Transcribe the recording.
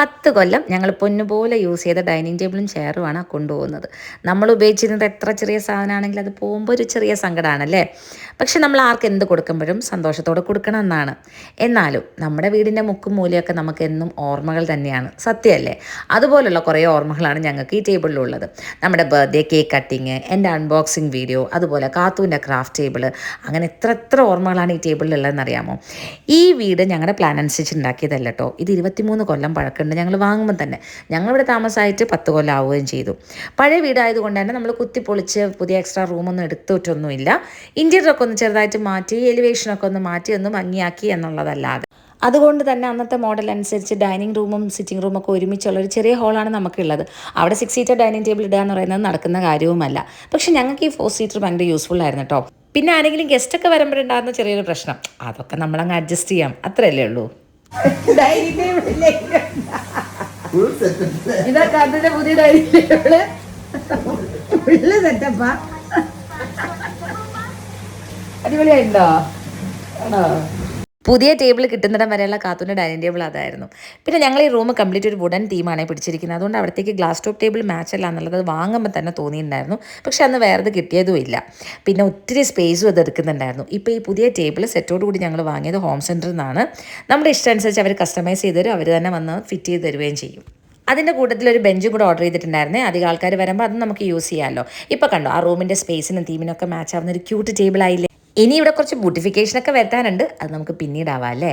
10 കൊല്ലം ഞങ്ങൾ പൊന്നുപോലെ യൂസ് ചെയ്ത ഡൈനിങ് ടേബിളും ചെയറുമാണ് കൊണ്ടുപോകുന്നത്. നമ്മൾ ഉപയോഗിച്ചിരുന്നത് എത്ര ചെറിയ സാധനമാണെങ്കിലും അത് പോകുമ്പോൾ ഒരു ചെറിയ സങ്കടമാണല്ലേ. പക്ഷെ നമ്മൾ ആർക്ക് എന്ത് കൊടുക്കുമ്പോഴും സന്തോഷത്തോടെ കൊടുക്കണം എന്നാണ്. എന്നാലും നമ്മുടെ വീടിൻ്റെ മുക്കും മൂലയൊക്കെ നമുക്ക് എന്നും ഓർമ്മകൾ തന്നെയാണ്, സത്യമല്ലേ? അതുപോലുള്ള കുറേ ഓർമ്മകളാണ് ഞങ്ങൾക്ക് ഈ ടേബിളിലുള്ളത്. നമ്മുടെ ബർത്ത്ഡേ കേക്ക് കട്ടിങ്, എൻ്റെ അൺബോക്സിങ് വീഡിയോ, അതുപോലെ കാത്തൂൻ്റെ ക്രാഫ്റ്റ് ടേബിൾ, അങ്ങനെ എത്ര ഓർമ്മകളാണ് ഈ ടേബിളിലുള്ളതെന്ന് അറിയാമോ? ഈ വീട് ഞങ്ങളുടെ പ്ലാൻ അനുസരിച്ച് ഉണ്ടാക്കിയതല്ല കേട്ടോ. ഇത് 23 കൊല്ലം പഴക്കമുണ്ട്. ഞങ്ങൾ വാങ്ങുമ്പോൾ തന്നെ ഞങ്ങളിവിടെ താമസമായിട്ട് 10 കൊല്ലം ആവുകയും ചെയ്തു. പഴയ വീടായതുകൊണ്ട് തന്നെ നമ്മൾ കുത്തിപ്പൊളിച്ച് പുതിയ എക്സ്ട്രാ റൂമൊന്നും എടുത്തിട്ടൊന്നുമില്ല. ഇൻറ്റീരിയറൊക്കെ ഒന്ന് ചെറുതായിട്ട് മാറ്റി, എലിവേഷനൊക്കെ ഒന്ന് മാറ്റി, ഒന്ന് ഭംഗിയാക്കി എന്നുള്ളതല്ലാതെ. അതുകൊണ്ട് തന്നെ അന്നത്തെ മോഡൽ അനുസരിച്ച് ഡൈനിങ് റൂമും സിറ്റിംഗ് റൂമൊക്കെ ഒരുമിച്ചുള്ള ഒരു ചെറിയ ഹോളാണ് നമുക്കുള്ളത്. അവിടെ 6 സീറ്റർ ഡൈനിങ് ടേബിൾ ഇടുക എന്ന് പറയുന്നത് നടക്കുന്ന കാര്യവുമല്ല. പക്ഷെ ഞങ്ങൾക്ക് ഈ 4 സീറ്റർ ഭയങ്കര യൂസ്ഫുൾ ആയിരുന്നു കേട്ടോ. പിന്നെ ആരെങ്കിലും ഗസ്റ്റൊക്കെ വരുമ്പോഴുണ്ടാകുന്ന ചെറിയൊരു പ്രശ്നം, അതൊക്കെ നമ്മളങ്ങ് അഡ്ജസ്റ്റ് ചെയ്യാം, അത്രയല്ലേ ഉള്ളൂ. ഇതൊക്കെ അതിന്റെ പുതിയ ഡൈനിങ് ടേബിള് സെറ്റപ്പാ. അടിപൊളിയായിട്ടുണ്ടോ? ആണോ? പുതിയ ടേബിൾ കിട്ടുന്നിടം വരെയുള്ള കാത്തൂൻ്റെ ഡൈനിങ് ടേബിൾ അതായിരുന്നു. പിന്നെ ഞങ്ങൾ ഈ റൂം കംപ്ലീറ്റ് ഒരു വുഡൻ തീമാണ് പിടിച്ചിരിക്കുന്നത്. അതുകൊണ്ട് അവിടത്തേക്ക് ഗ്ലാസ് ടോപ്പ് ടേബിൾ മാച്ച് അല്ല എന്നുള്ളത് വാങ്ങുമ്പോൾ തന്നെ തോന്നിയിട്ടുണ്ടായിരുന്നു. പക്ഷെ അന്ന് വേറെ കിട്ടിയതും ഇല്ല. പിന്നെ ഒത്തിരി സ്പേസും അത് എടുക്കുന്നുണ്ടായിരുന്നു. ഇപ്പോൾ ഈ പുതിയ ടേബിൾ സെറ്റോട് കൂടി ഞങ്ങൾ വാങ്ങിയത് ഹോം സെൻറ്ററിൽ നിന്നാണ്. നമ്മുടെ ഇഷ്ടമനുസരിച്ച് അവർ കസ്റ്റമൈസ് ചെയ്ത് തരും, അവർ തന്നെ വന്ന് ഫിറ്റ് ചെയ്ത് തരുകയും ചെയ്യും. അതിൻ്റെ കൂട്ടത്തിൽ ഒരു ബെഞ്ചും കൂടെ ഓർഡർ ചെയ്തിട്ടുണ്ടായിരുന്നേ. അധികം ആൾക്കാർ വരുമ്പോൾ അത് നമുക്ക് യൂസ് ചെയ്യാമല്ലോ. ഇപ്പോൾ കണ്ടോ, ആ റൂമിൻ്റെ സ്പേസിനും തീമിനൊക്കെ മാച്ച് ആവുന്ന ഒരു ക്യൂട്ട് ടേബിൾ ആയില്ലേ. ഇനി ഇവിടെ കുറച്ച് ബ്യൂട്ടിഫിക്കേഷനൊക്കെ വരുത്താനുണ്ട്, അത് നമുക്ക് പിന്നീടാവാം അല്ലേ.